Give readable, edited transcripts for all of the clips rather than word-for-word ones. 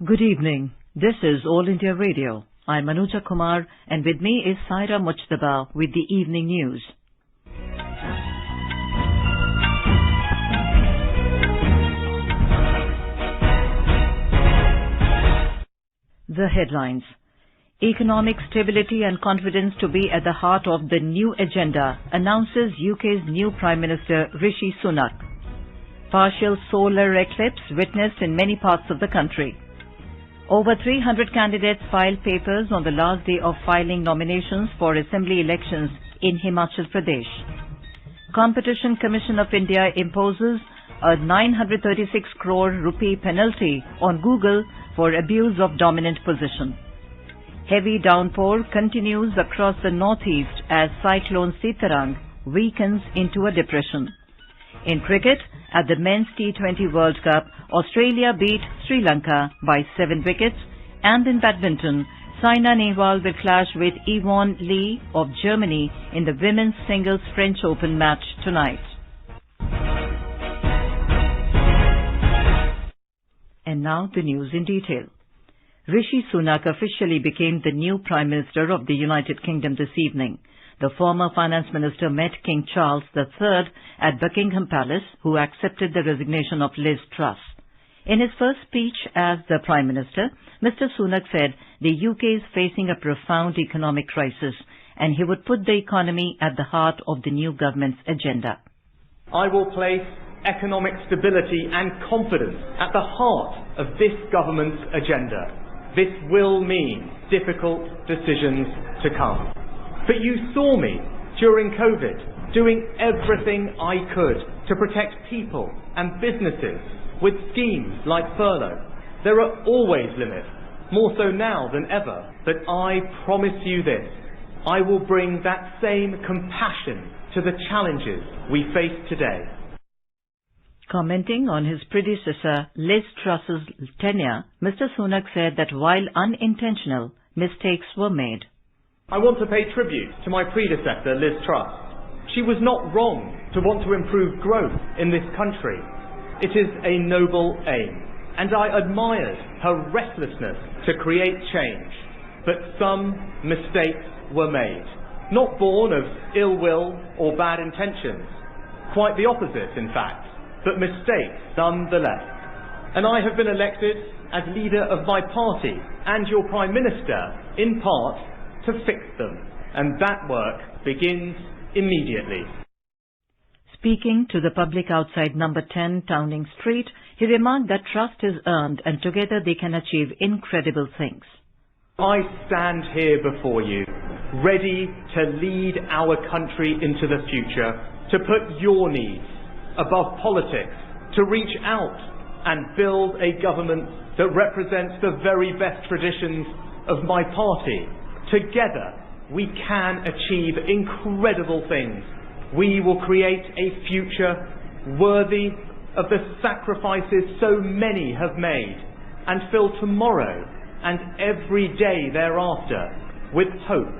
Good evening. This is All India Radio. I'm Anuja Kumar, and with me is Saira Mujtaba with the evening news. The headlines. Economic stability and confidence to be at the heart of the new agenda, announces UK's new Prime Minister Rishi Sunak. Partial solar eclipse witnessed in many parts of the country. Over 300 candidates filed papers on the last day of filing nominations for assembly elections in Himachal Pradesh. Competition Commission of India imposes a 936 crore rupee penalty on Google for abuse of dominant position. Heavy downpour continues across the northeast as cyclone Sitarang weakens into a depression. In cricket, at the Men's T20 World Cup, Australia beat Sri Lanka by 7 wickets, and in badminton, Saina Nehwal will clash with Yvonne Lee of Germany in the Women's Singles French Open match tonight. And now the news in detail. Rishi Sunak officially became the new Prime Minister of the United Kingdom this evening. The former Finance Minister met King Charles III at Buckingham Palace, who accepted the resignation of Liz Truss. In his first speech as the Prime Minister, Mr. Sunak said the UK is facing a profound economic crisis, and he would put the economy at the heart of the new government's agenda. I will place economic stability and confidence at the heart of this government's agenda. This will mean difficult decisions to come. But you saw me during COVID doing everything I could to protect people and businesses with schemes like furlough. There are always limits, more so now than ever, but I promise you this: I will bring that same compassion to the challenges we face today. Commenting on his predecessor Liz Truss's tenure, Mr. Sunak said that while unintentional, mistakes were made. I want to pay tribute to my predecessor, Liz Truss. She was not wrong to want to improve growth in this country. It is a noble aim, and I admired her restlessness to create change. But some mistakes were made, not born of ill will or bad intentions. Quite the opposite, in fact, but mistakes nonetheless. And I have been elected as leader of my party and your Prime Minister, in part, to fix them, and that work begins immediately. Speaking to the public outside number 10 Downing Street, he remarked that trust is earned and together they can achieve incredible things. I stand here before you, ready to lead our country into the future, to put your needs above politics, to reach out and build a government that represents the very best traditions of my party. Together, we can achieve incredible things. We will create a future worthy of the sacrifices so many have made, and fill tomorrow and every day thereafter with hope.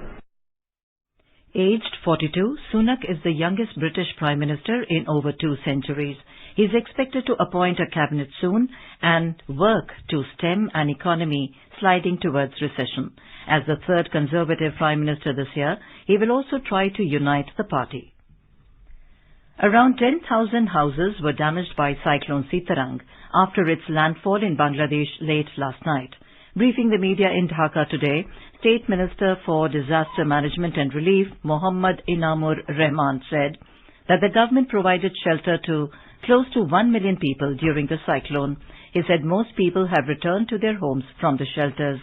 Aged 42, Sunak is the youngest British Prime Minister in over 2 centuries. He is expected to appoint a cabinet soon and work to stem an economy sliding towards recession. As the third Conservative Prime Minister this year, he will also try to unite the party. Around 10,000 houses were damaged by Cyclone Sitarang after its landfall in Bangladesh late last night. Briefing the media in Dhaka today, State Minister for Disaster Management and Relief, Mohammad Inamur Rahman, said that the government provided shelter to close to 1 million people during the cyclone. He said most people have returned to their homes from the shelters.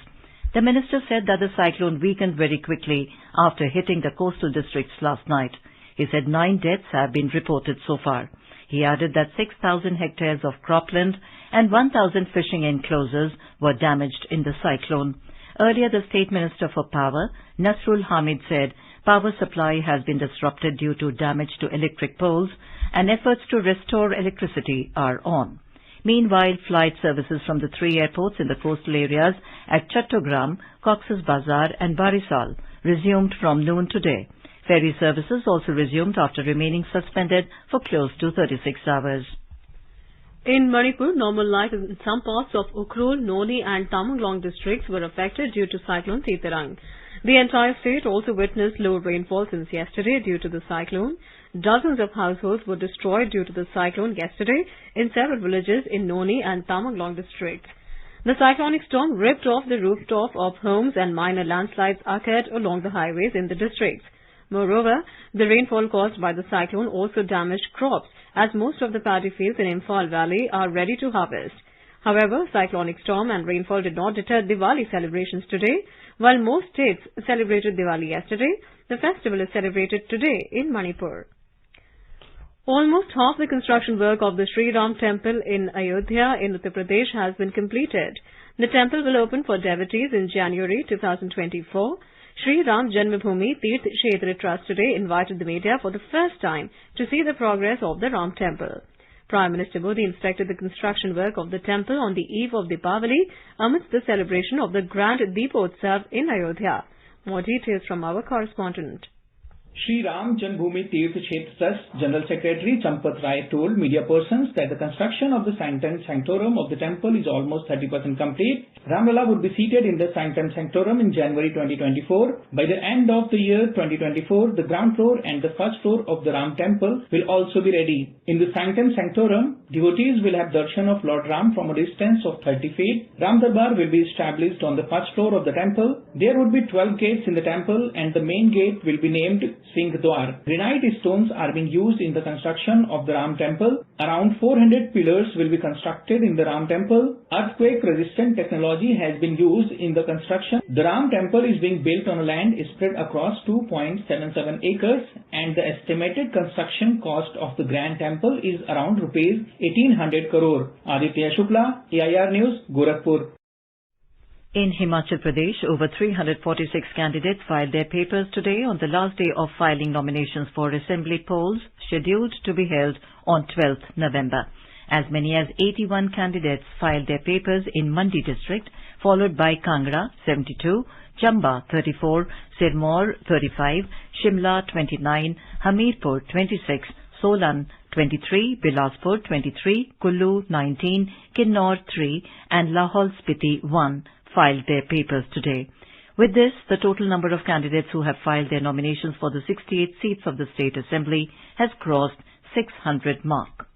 The minister said that the cyclone weakened very quickly after hitting the coastal districts last night. He said 9 deaths have been reported so far. He added that 6,000 hectares of cropland and 1,000 fishing enclosures were damaged in the cyclone. Earlier, the State Minister for Power, Nasrul Hamid, said power supply has been disrupted due to damage to electric poles and efforts to restore electricity are on. Meanwhile, flight services from the 3 airports in the coastal areas at Chattogram, Cox's Bazar and Barisal resumed from noon today. Ferry services also resumed after remaining suspended for close to 36 hours. In Manipur, normal life in some parts of Ukhrul, Noni and Tamenglong districts were affected due to cyclone Sitarang. The entire state also witnessed low rainfall since yesterday due to the cyclone. Dozens of households were destroyed due to the cyclone yesterday in several villages in Noni and Tamenglong districts. The cyclonic storm ripped off the rooftop of homes and minor landslides occurred along the highways in the districts. Moreover, the rainfall caused by the cyclone also damaged crops, as most of the paddy fields in Imphal Valley are ready to harvest. However, cyclonic storm and rainfall did not deter Diwali celebrations today. While most states celebrated Diwali yesterday, the festival is celebrated today in Manipur. Almost half the construction work of the Sri Ram temple in Ayodhya in Uttar Pradesh has been completed. The temple will open for devotees in January 2024. Sri Ram Janmabhoomi Tirth Kshetra Trust today invited the media for the first time to see the progress of the Ram temple. Prime Minister Modi inspected the construction work of the temple on the eve of Deepavali amidst the celebration of the Grand Deepotsav in Ayodhya. More details from our correspondent. Sri Ram Janmabhoomi Tirth Kshetra Trust General Secretary Champat Rai told media persons that the construction of the Sanctum Sanctorum of the temple is almost 30% complete. Ramlala would be seated in the Sanctum Sanctorum in January 2024. By the end of the year 2024, the ground floor and the first floor of the Ram temple will also be ready. In the Sanctum Sanctorum, devotees will have darshan of Lord Ram from a distance of 30 feet. Ram Darbar will be established on the first floor of the temple. There would be 12 gates in the temple and the main gate will be named Singh Dwar. Granite stones are being used in the construction of the Ram temple. Around 400 pillars will be constructed in the Ram temple. Earthquake-resistant technology has been used in the construction. The Ram temple is being built on a land spread across 2.77 acres and the estimated construction cost of the Grand Temple is around rupees 1800 crore. Aditya Shukla, AIR News, Gorakhpur. In Himachal Pradesh, over 346 candidates filed their papers today on the last day of filing nominations for assembly polls scheduled to be held on 12th November. As many as 81 candidates filed their papers in Mandi district, followed by Kangra 72, Chamba 34, Sirmaur 35, Shimla 29, Hamirpur 26, Solan 23, Bilaspur 23, Kullu 19, Kinnaur 3 and Lahaul Spiti 1 filed their papers today. With this, the total number of candidates who have filed their nominations for the 68 seats of the State Assembly has crossed 600 mark.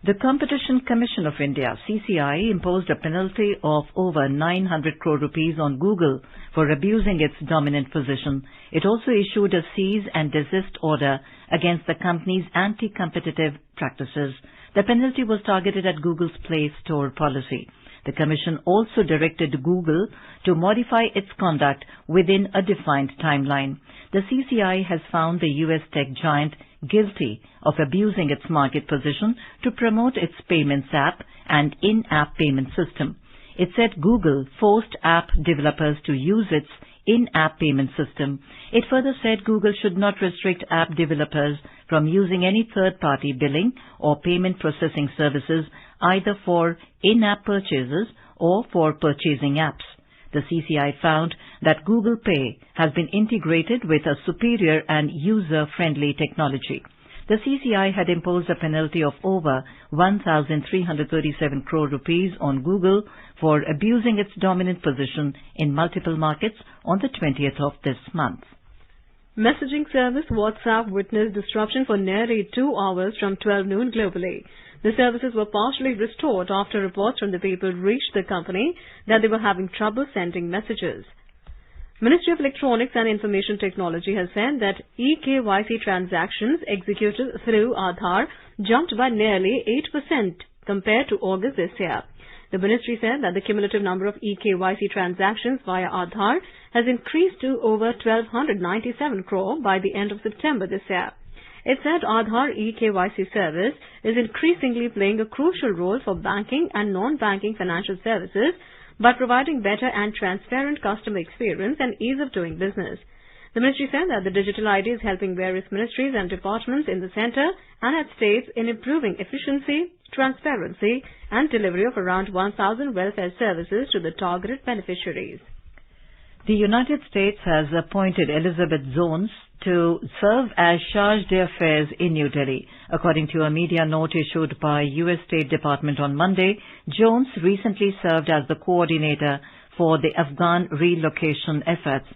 The Competition Commission of India, CCI, imposed a penalty of over 900 crore rupees on Google for abusing its dominant position. It also issued a cease and desist order against the company's anti-competitive practices. The penalty was targeted at Google's Play Store policy. The Commission also directed Google to modify its conduct within a defined timeline. The CCI has found the US tech giant guilty of abusing its market position to promote its payments app and in-app payment system. It said Google forced app developers to use its in-app payment system. It further said Google should not restrict app developers from using any third-party billing or payment processing services either for in-app purchases or for purchasing apps. The CCI found that Google Pay has been integrated with a superior and user-friendly technology. The CCI had imposed a penalty of over 1,337 crore rupees on Google for abusing its dominant position in multiple markets on the 20th of this month. Messaging service WhatsApp witnessed disruption for nearly 2 hours from 12 noon globally. The services were partially restored after reports from the people reached the company that they were having trouble sending messages. Ministry of Electronics and Information Technology has said that eKYC transactions executed through Aadhaar jumped by nearly 8% compared to August this year. The ministry said that the cumulative number of eKYC transactions via Aadhaar has increased to over 1,297 crore by the end of September this year. It said Aadhaar eKYC service is increasingly playing a crucial role for banking and non-banking financial services by providing better and transparent customer experience and ease of doing business. The ministry said that the digital ID is helping various ministries and departments in the centre and at states in improving efficiency, transparency and delivery of around 1,000 welfare services to the targeted beneficiaries. The United States has appointed Elizabeth Zones to serve as Charge d'Affaires in New Delhi. According to a media note issued by U.S. State Department on Monday, Jones recently served as the coordinator for the Afghan relocation efforts.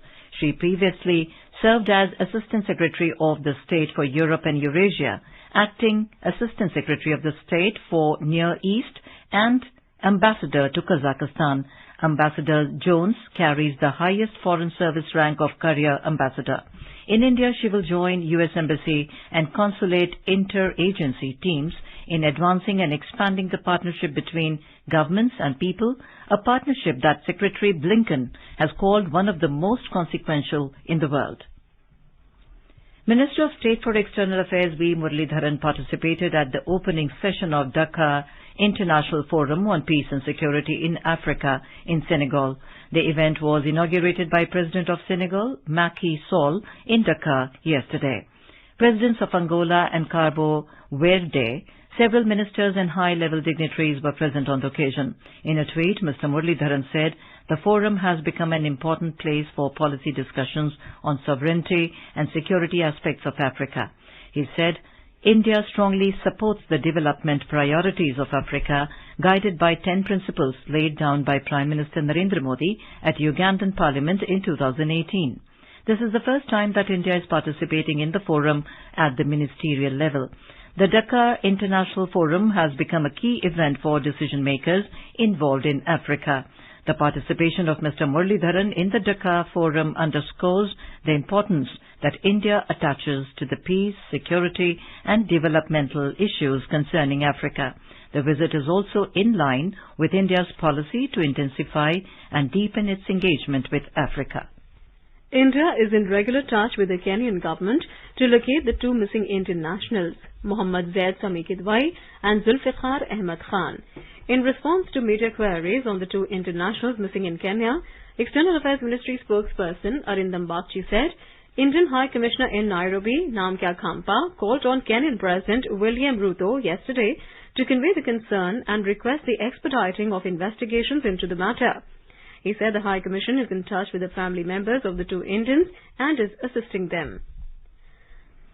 She previously served as Assistant Secretary of the State for Europe and Eurasia, Acting Assistant Secretary of the State for Near East, and Ambassador to Kazakhstan. Ambassador Jones carries the highest Foreign Service rank of Career Ambassador. In India, she will join U.S. Embassy and consulate interagency teams in advancing and expanding the partnership between governments and people, a partnership that Secretary Blinken has called one of the most consequential in the world. Minister of State for External Affairs V. Muralidharan participated at the opening session of Dakar International Forum on Peace and Security in Africa in Senegal. The event was inaugurated by President of Senegal, Macky Sall, in Dakar yesterday. Presidents of Angola and Cabo Verde, several ministers and high-level dignitaries were present on the occasion. In a tweet, Mr. Muralidharan said, the forum has become an important place for policy discussions on sovereignty and security aspects of Africa. He said, India strongly supports the development priorities of Africa, guided by 10 principles laid down by Prime Minister Narendra Modi at Ugandan Parliament in 2018. This is the first time that India is participating in the forum at the ministerial level. The Dakar International Forum has become a key event for decision-makers involved in Africa. The participation of Mr. Muralidharan in the Dakar Forum underscores the importance that India attaches to the peace, security and developmental issues concerning Africa. The visit is also in line with India's policy to intensify and deepen its engagement with Africa. India is in regular touch with the Kenyan government to locate the two missing Indian nationals, Mohammad Zaid Sami Kidwai and Zulfiqar Ahmed Khan. In response to media queries on the two Indian nationals missing in Kenya, External Affairs Ministry spokesperson Arindam Bagchi said, Indian High Commissioner in Nairobi, Namkya Khampa, called on Kenyan President William Ruto yesterday to convey the concern and request the expediting of investigations into the matter. He said the High Commission is in touch with the family members of the two Indians and is assisting them.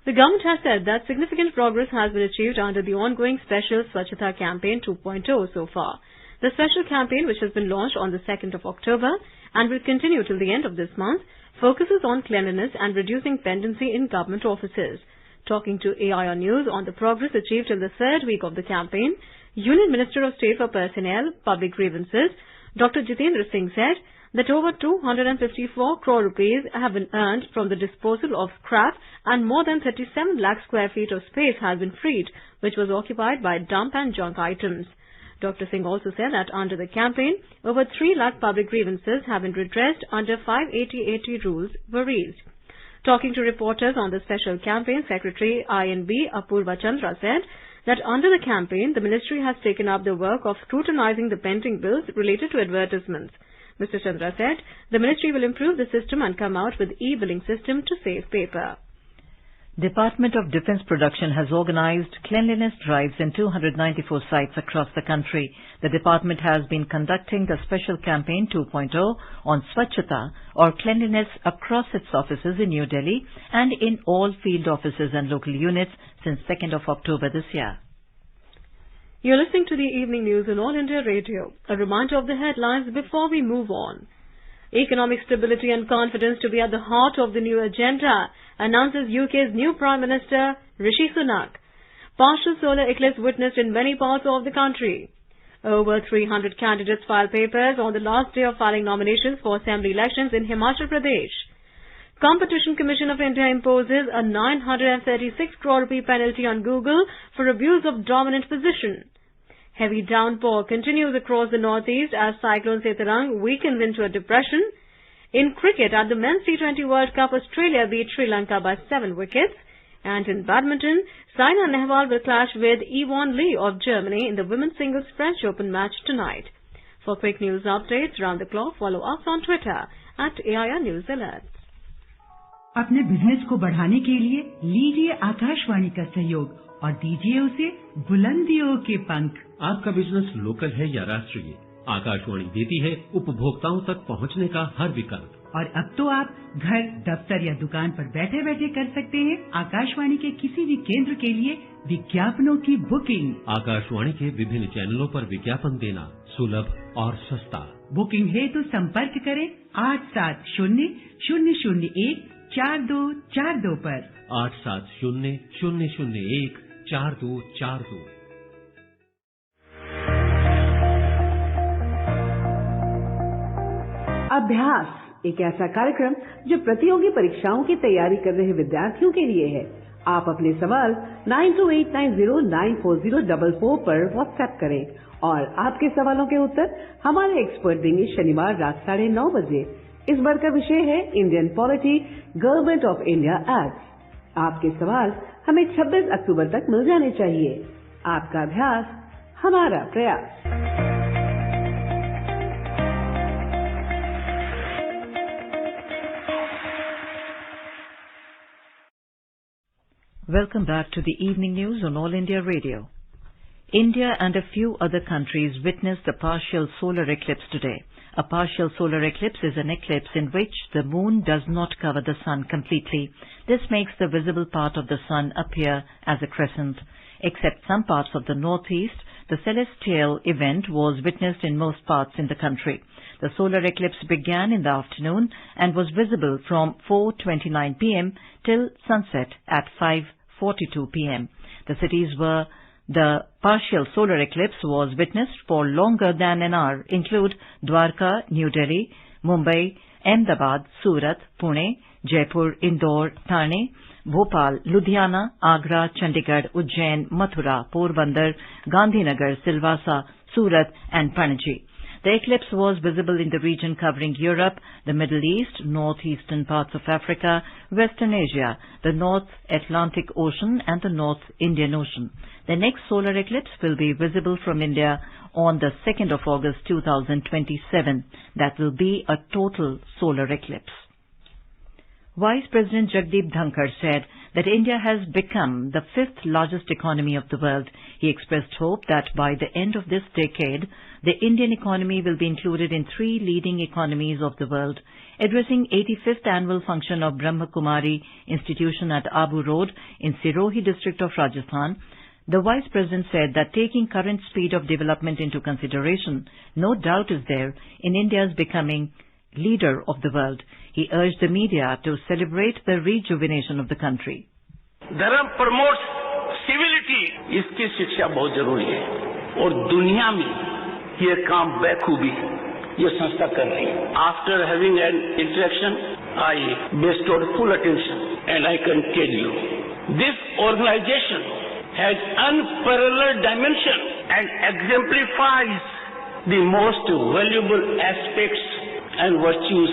The government has said that significant progress has been achieved under the ongoing Special Swachhata Campaign 2.0 so far. The special campaign, which has been launched on the 2nd of October and will continue till the end of this month, focuses on cleanliness and reducing pendency in government offices. Talking to AIR News on the progress achieved in the third week of the campaign, Union Minister of State for Personnel, Public Grievances, Dr. Jitendra Singh said that over 254 crore rupees have been earned from the disposal of scrap and more than 37 lakh square feet of space has been freed, which was occupied by dump and junk items. Dr. Singh also said that under the campaign, over 3 lakh public grievances have been redressed under 580 rules were raised. Talking to reporters on the special campaign, Secretary INB Apurva Chandra said that under the campaign, the ministry has taken up the work of scrutinizing the pending bills related to advertisements. Mr. Chandra said the ministry will improve the system and come out with e-billing system to save paper. Department of Defence Production has organized cleanliness drives in 294 sites across the country. The department has been conducting the special campaign 2.0 on Swachhata or cleanliness across its offices in New Delhi and in all field offices and local units since 2nd of October this year. You're listening to the evening news on All India Radio. A reminder of the headlines before we move on. Economic stability and confidence to be at the heart of the new agenda, announces UK's new Prime Minister Rishi Sunak. Partial solar eclipse witnessed in many parts of the country. Over 300 candidates filed papers on the last day of filing nominations for assembly elections in Himachal Pradesh. Competition Commission of India imposes a 936 crore rupee penalty on Google for abuse of dominant position. Heavy downpour continues across the northeast as Cyclone Setarang weakens into a depression. In cricket, at the Men's T20 World Cup, Australia beat Sri Lanka by 7 wickets. And in badminton, Saina Nehwal will clash with Yvonne Lee of Germany in the Women's Singles French Open match tonight. For quick news updates round the clock, follow us on Twitter at AIR News Alerts. अपने business को बढ़ाने के लिए लीजिए आकाशवाणी का सहयोग और दीजिए उसे बुलंदियों के पंख। आपका बिजनेस लोकल है या राष्ट्रीय, आकाशवाणी देती है उपभोक्ताओं तक पहुंचने का हर विकल्प। और अब तो आप घर, दफ्तर या दुकान पर बैठे बैठे कर सकते हैं आकाशवाणी के किसी भी केंद्र के लिए विज्ञापनों की बुकिंग। आकाशवाणी के विभिन्न चैनलों पर विज्ञापन देना सुलभ और सस्ता। बुकिंग है तो संपर्क करें 8700014242 पर। 8700014242। अभ्यास एक ऐसा कार्यक्रम जो प्रतियोगी परीक्षाओं की तैयारी कर रहे विद्यार्थियों के लिए है। आप अपने सवाल 9289094044 पर व्हाट्सएप करें और आपके सवालों के उत्तर हमारे एक्सपर्ट देंगे शनिवार रात 9:30 बजे। इस बार का विषय है Indian polity, government of India act. आपके सवाल हमें 26 अक्टूबर तक मिल जाने चाहिए। आपका अभ्यास हमारा प्रयास। Welcome back to the evening news on All India Radio. India and a few other countries witnessed a partial solar eclipse today. A partial solar eclipse is an eclipse in which the moon does not cover the sun completely. This makes the visible part of the sun appear as a crescent. Except some parts of the northeast, the celestial event was witnessed in most parts in the country. The solar eclipse began in the afternoon and was visible from 4:29 p.m. till sunset at 5:42 p.m. The cities where the partial solar eclipse was witnessed for longer than an hour include Dwarka, New Delhi, Mumbai, Ahmedabad, Surat, Pune, Jaipur, Indore, Thane, Bhopal, Ludhiana, Agra, Chandigarh, Ujjain, Mathura, Porbandar, Gandhinagar, Silvassa, Surat and Panaji. The eclipse was visible in the region covering Europe, the Middle East, northeastern parts of Africa, Western Asia, the North Atlantic Ocean and the North Indian Ocean. The next solar eclipse will be visible from India on the 2nd of August 2027. That will be a total solar eclipse. Vice President Jagdeep Dhankar said that India has become the 5th largest economy of the world. He expressed hope that by the end of this decade, the Indian economy will be included in 3 leading economies of the world. Addressing 85th annual function of Brahma Kumari Institution at Abu Road in Sirohi district of Rajasthan, the Vice President said that taking current speed of development into consideration, no doubt is there in India's becoming leader of the world. He urged the media to celebrate the rejuvenation of the country. धर्म promotes civility. इसकी शिक्षा बहुत जरूरी है और दुनिया में ये काम बखूबी ये संस्था कर रही है. After having an interaction, I bestowed full attention and I can tell you, this organization has unparalleled dimension and exemplifies the most valuable aspects and virtues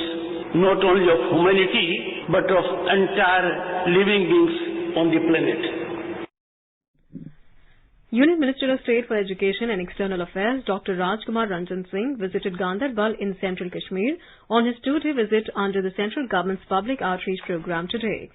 not only of humanity but of entire living beings on the planet. Union Minister of State for Education and External Affairs Dr. Rajkumar Ranjan Singh visited Gandarbal in Central Kashmir on his 2-day visit under the central government's public outreach program today.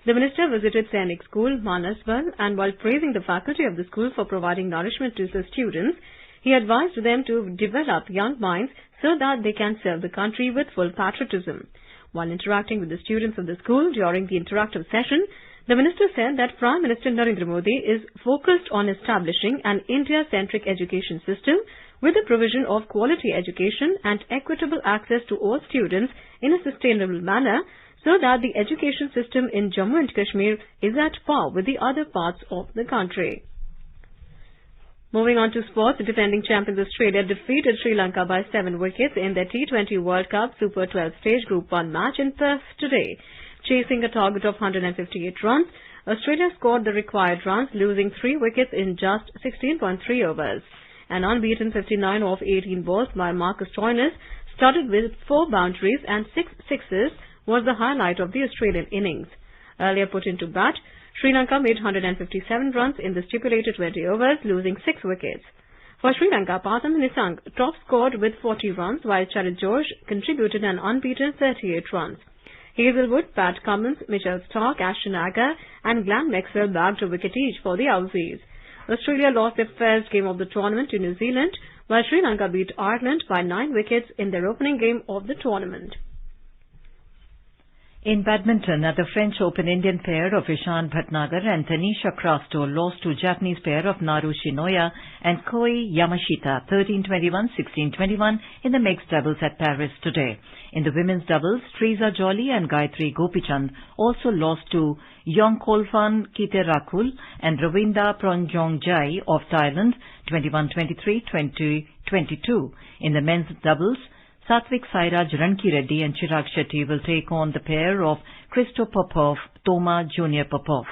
The minister visited Sainik School, Manasbal, and while praising the faculty of the school for providing nourishment to the students, he advised them to develop young minds so that they can serve the country with full patriotism. While interacting with the students of the school during the interactive session, the minister said that Prime Minister Narendra Modi is focused on establishing an India-centric education system with the provision of quality education and equitable access to all students in a sustainable manner so that the education system in Jammu and Kashmir is at par with the other parts of the country. Moving on to sports, defending champions Australia defeated Sri Lanka by 7 wickets in their T20 World Cup Super 12 stage Group 1 match in Perth today. Chasing a target of 158 runs, Australia scored the required runs, losing 3 wickets in just 16.3 overs. An unbeaten 59 off 18 balls by Marcus Stoinis, studded with 4 boundaries and 6 sixes, was the highlight of the Australian innings. Earlier put into bat, Sri Lanka made 157 runs in the stipulated 20 overs, losing 6 wickets. For Sri Lanka, Pathum Nissank top scored with 40 runs, while Charit George contributed an unbeaten 38 runs. Hazelwood, Pat Cummins, Mitchell Starc, Ashton Agar and Glenn Maxwell bagged a wicket each for the Aussies. Australia lost their first game of the tournament to New Zealand while Sri Lanka beat Ireland by 9 wickets in their opening game of the tournament. In badminton, at the French Open, Indian pair of Ishan Bhatnagar and Tanisha Krasto lost to Japanese pair of Naru Shinoya and Koi Yamashita 13-21, 16-21 in the mixed doubles at Paris today. In the women's doubles, Teresa Jolly and Gayatri Gopichand also lost to Yongkholphan Kiterakul and Ravinda Pronjongjai of Thailand 21-23, 20-22. In the men's doubles, Satvik Sairaj Rankireddy and Chirag Shetty will take on the pair of Christo Popov, Toma Junior Popov.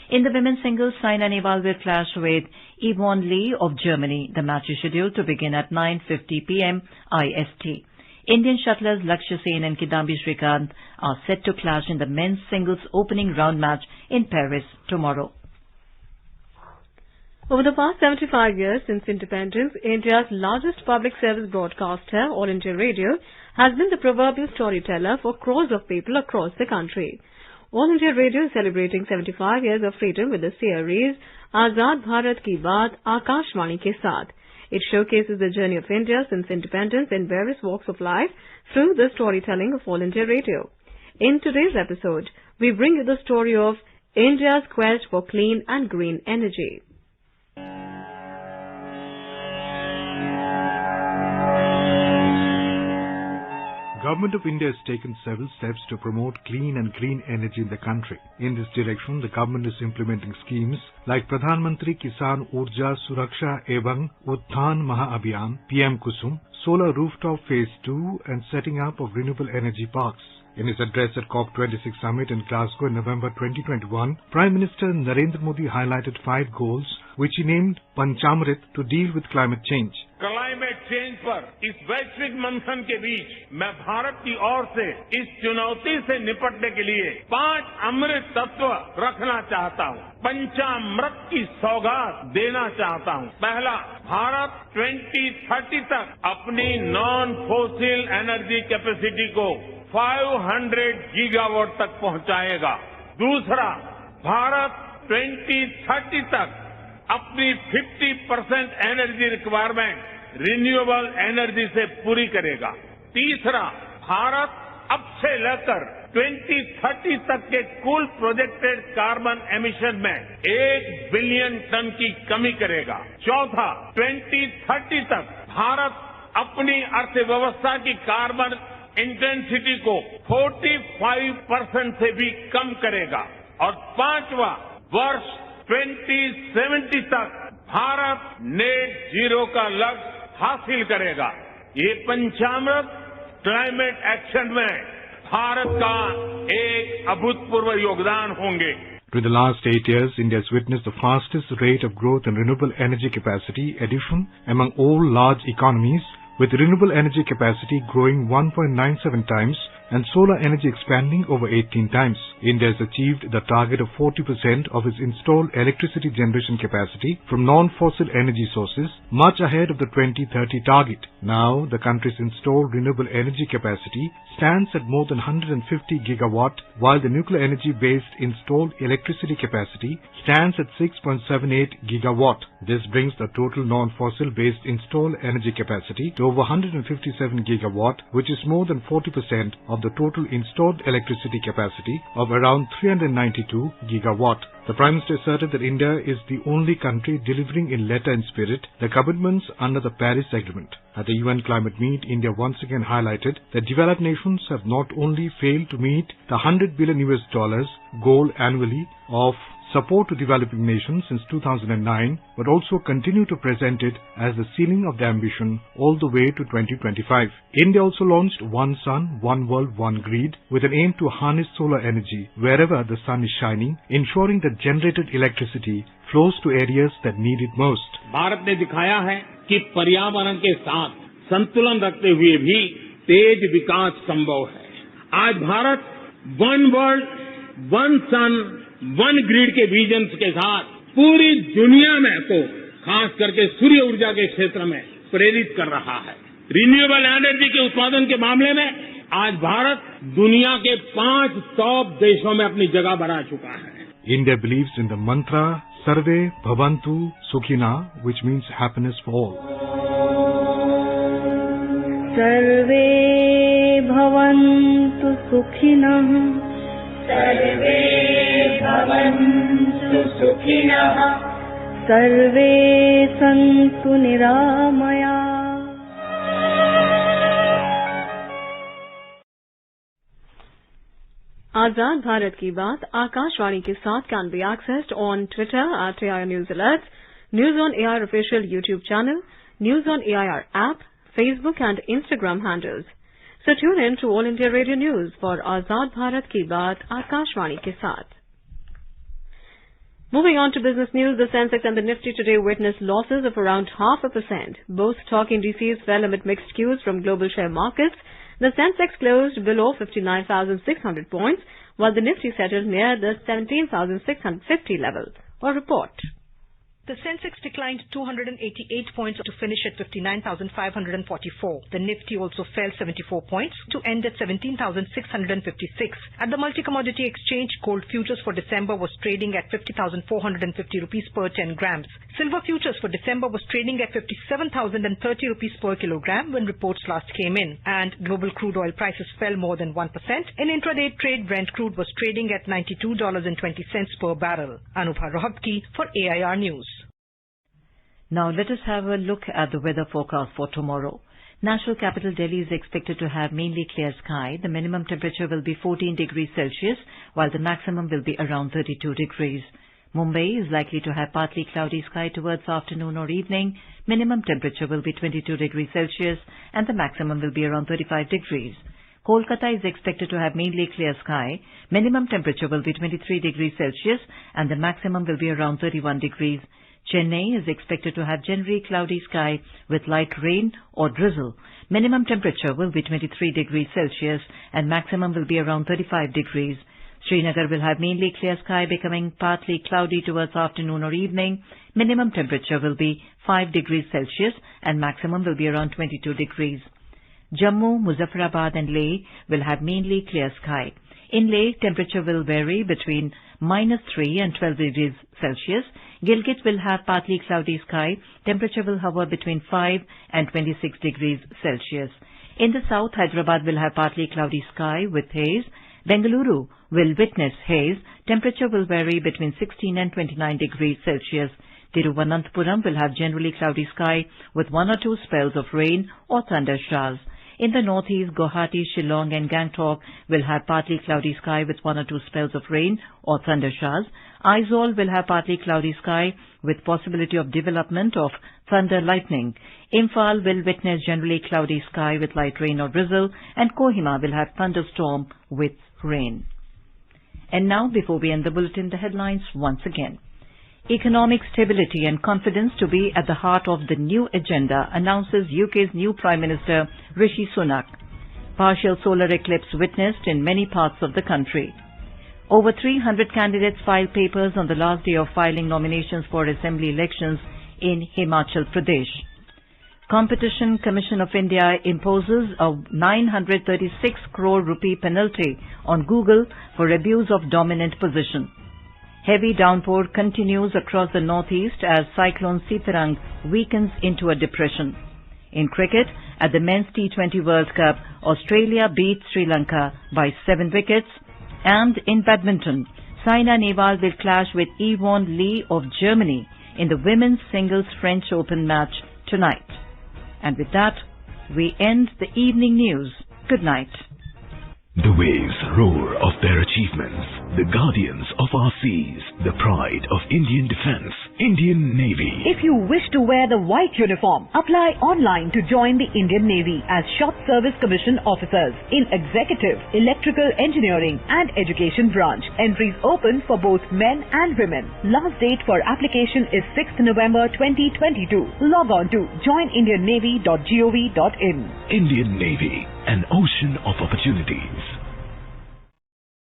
In the women's singles, Saina Nehwal will clash with Yvonne Lee of Germany. The match is scheduled to begin at 9:50 p.m. IST. Indian shuttlers Lakshya Sen and Kidambi Srikanth are set to clash in the men's singles opening round match in Paris tomorrow. Over the past 75 years since independence, India's largest public service broadcaster, All India Radio, has been the proverbial storyteller for crores of people across the country. All India Radio is celebrating 75 years of freedom with the series Azad Bharat Ki Baat Akashvani Ke Saath. It showcases the journey of India since independence in various walks of life through the storytelling of All India Radio. In today's episode, we bring you the story of India's quest for clean and green energy. Government of India has taken several steps to promote clean and green energy in the country. In this direction, the government is implementing schemes like Pradhan Mantri Kisan Urja Suraksha Evam Utthan Maha Abhiyan, PM Kusum, Solar Rooftop Phase 2 and setting up of renewable energy parks. In his address at COP26 summit in Glasgow in November 2021, Prime Minister Narendra Modi highlighted 5 goals which he named Panchamrit to deal with climate change. Climate change पर इस वैश्विक मंथन के बीच मैं भारत की ओर से इस चुनौती से निपटने के लिए 5 अमृत तत्व रखना चाहता हूँ, पंचामृत की सौगात देना चाहता हूँ। पहला, भारत 2030 तक अपनी नॉन फोसिल एनर्जी कैपेसिटी को 500 गीगावाट तक पहुंचाएगा। दूसरा, भारत 2030 तक अपनी 50% एनर्जी रिक्वायरमेंट रिन्यूएबल एनर्जी से पूरी करेगा। तीसरा, भारत अब से लेकर 2030 तक के कुल प्रोजेक्टेड कार्बन एमिशन में 1 बिलियन टन की कमी करेगा। चौथा, 2030 तक भारत अपनी अर्थव्यवस्था की कार्बन इंटेंसिटी को 45% से भी कम करेगा। और पांचवा, वर्ष 2070 तक भारत नेट जीरो का लक्ष्य हासिल करेगा। ये पंचामृत क्लाइमेट एक्शन में भारत का एक अभूतपूर्व योगदान होंगे। During the last 8 years, India has witnessed the fastest rate of growth in renewable energy capacity addition among all large economies, with renewable energy capacity growing 1.97 times and solar energy expanding over 18 times. India has achieved the target of 40% of its installed electricity generation capacity from non-fossil energy sources, much ahead of the 2030 target. Now, the country's installed renewable energy capacity stands at more than 150 gigawatt, while the nuclear energy-based installed electricity capacity stands at 6.78 gigawatt. This brings the total non-fossil-based installed energy capacity to over 157 gigawatt, which is more than 40% of the total installed electricity capacity of around 392 gigawatt. The Prime Minister asserted that India is the only country delivering in letter and spirit the commitments under the Paris Agreement. At the UN climate meet, India once again highlighted that developed nations have not only failed to meet the $100 billion goal annually of support to developing nations since 2009, but also continue to present it as the ceiling of the ambition all the way to 2025. India also launched One Sun, One World, One Grid with an aim to harness solar energy wherever the sun is shining, ensuring that generated electricity flows to areas that need it most. Bharat ने दिखाया है कि पर्यावरण के साथ संतुलन रखते हुए भी तेज विकास संभव है। आज भारत वन वर्ल्ड, वन सन, वन ग्रिड के विजन के साथ पूरी दुनिया में को खास करके सूर्य ऊर्जा के क्षेत्र में प्रेरित कर रहा है। रिन्यूएबल एनर्जी के उत्पादन के मामले में आज भारत दुनिया के 5 टॉप देशों में अपनी जगह बना चुका है। India believes in the mantra Sarve Bhavantu Sukhina, which means happiness for all. सर्वे भवन्तु सुखिनः सर्वे भवन्तु सुखिनः सर्वे सन्तु निरामया। आजाद भारत की बात आकाशवाणी के साथ can be accessed on Twitter at AIR News Alerts, News on AIR official YouTube channel, News on AIR app, Facebook and Instagram handles. So tune in to All India Radio News for Azad Bharat Ki Baat Akashvani ke saath. Moving on to business news, the Sensex and the Nifty today witnessed losses of around 0.5%. Both stock indices fell amid mixed cues from global share markets. The Sensex closed below 59,600 points, while the Nifty settled near the 17,650 level. A report. The Sensex declined 288 points to finish at 59,544. The Nifty also fell 74 points to end at 17,656. At the multi-commodity exchange, gold futures for December was trading at 50,450 rupees per 10 grams. Silver futures for December was trading at 57,030 rupees per kilogram when reports last came in. And global crude oil prices fell more than 1%. In intraday trade, Brent crude was trading at $92.20 per barrel. Anubha Rohabki for AIR News. Now let us have a look at the weather forecast for tomorrow. National capital Delhi is expected to have mainly clear sky. The minimum temperature will be 14 degrees Celsius, while the maximum will be around 32 degrees. Mumbai is likely to have partly cloudy sky towards afternoon or evening. Minimum temperature will be 22 degrees Celsius, and the maximum will be around 35 degrees. Kolkata is expected to have mainly clear sky. Minimum temperature will be 23 degrees Celsius, and the maximum will be around 31 degrees. Chennai is expected to have generally cloudy sky with light rain or drizzle. Minimum temperature will be 23 degrees Celsius and maximum will be around 35 degrees. Srinagar will have mainly clear sky becoming partly cloudy towards afternoon or evening. Minimum temperature will be 5 degrees Celsius and maximum will be around 22 degrees. Jammu, Muzaffarabad and Leh will have mainly clear sky. In Leh, temperature will vary between -3 and 12 degrees Celsius. Gilgit will have partly cloudy sky. Temperature will hover between 5 and 26 degrees Celsius. In the south, Hyderabad will have partly cloudy sky with haze. Bengaluru will witness haze. Temperature will vary between 16 and 29 degrees Celsius. Tiruvananthapuram will have generally cloudy sky with 1 or 2 spells of rain or thunder showers. In the northeast, Guwahati, Shillong and Gangtok will have partly cloudy sky with 1 or 2 spells of rain or thunder showers. Aizawl will have partly cloudy sky with possibility of development of thunder lightning. Imphal will witness generally cloudy sky with light rain or drizzle, and Kohima will have thunderstorm with rain. And now, before we end the bulletin, the headlines once again. Economic stability and confidence to be at the heart of the new agenda, announces UK's new Prime Minister Rishi Sunak. Partial solar eclipse witnessed in many parts of the country. Over 300 candidates filed papers on the last day of filing nominations for assembly elections in Himachal Pradesh. Competition Commission of India imposes a 936 crore rupee penalty on Google for abuse of dominant position. Heavy downpour continues across the northeast as Cyclone Sitarang weakens into a depression. In cricket, at the Men's T20 World Cup, Australia beat Sri Lanka by 7 wickets. And in badminton, Saina Nehwal will clash with Yvonne Lee of Germany in the women's singles French Open match tonight. And with that, we end the evening news. Good night. The waves roar of their achievements, the guardians of our seas, the pride of Indian defense, Indian Navy. If you wish to wear the white uniform, apply online to join the Indian Navy as Short Service Commission officers in Executive, Electrical Engineering and Education branch. Entries open for both men and women. Last date for application is 6th November 2022. Log on to joinindiannavy.gov.in. Indian Navy, an ocean of opportunities.